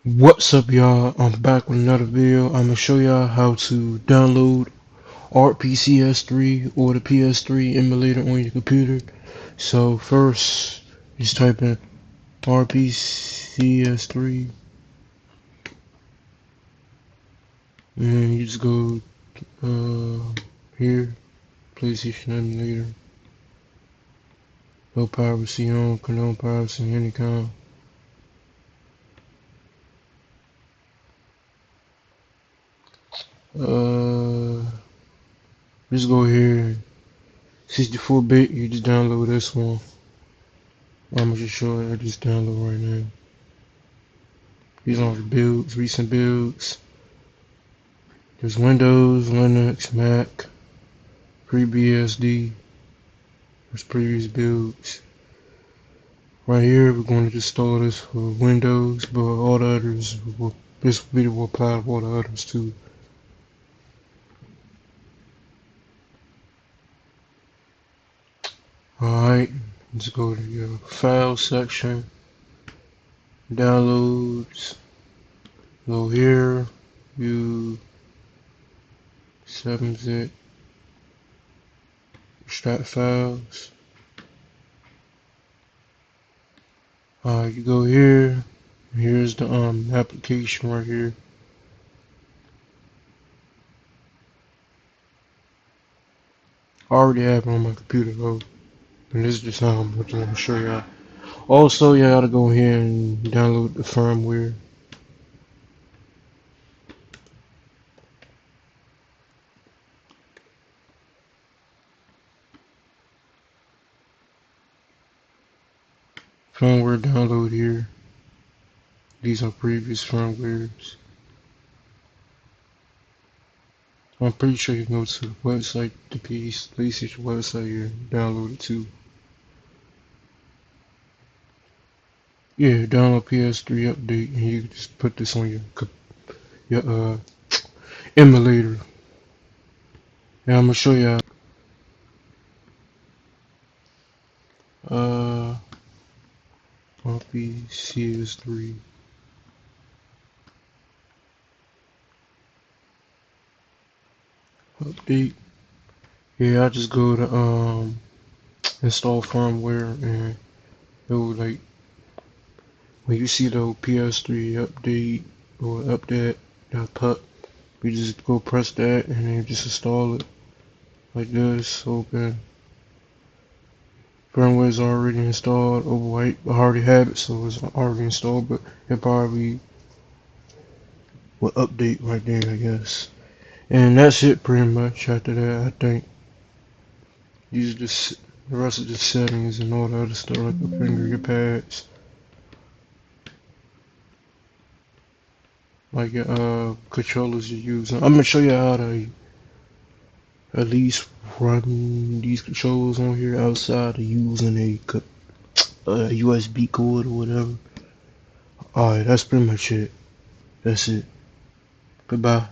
What's up, y'all? I'm back with another video. I'm gonna show y'all how to download RPCS3 or the PS3 emulator on your computer. So first, just type in RPCS3 and you just go here, PlayStation emulator. No piracy on, condone piracy any kind. Uh, just go here, 64-bit. You just download this one. I'm gonna just show you. I just download right now. These are the builds, recent builds. There's Windows, Linux, Mac, FreeBSD. There's previous builds. Right here, we're going to install this for Windows, but all the others, this video will apply to all the others too. Alright, let's go to your file section, downloads, go here, view 7-zip, extract files. You go here. Here's the application right here. I already have it on my computer though, and this is just how I'm going to show y'all. Also, you gotta go here and download the firmware. Firmware download here. These are previous firmwares. I'm pretty sure you can go to the website, the PlayStation website here, download it too. Yeah, download PS3 update, and you can just put this on your emulator. And I'm gonna show y'all. RPCS3 update. Yeah, I just go to install firmware, and it will, like, when you see the PS3 update or update that pop, you just go press that and then just install it like this. Open. Firmware is already installed. Oh, I already have it, so it's already installed, but it probably will update right there, I guess. And that's it pretty much. After that, I think use this, the rest of the settings and all the other stuff like the finger pads, like your controllers you're using. I'm gonna show you how to at least run these controls on here outside of using a USB cord or whatever. Alright, that's pretty much it. That's it. Goodbye.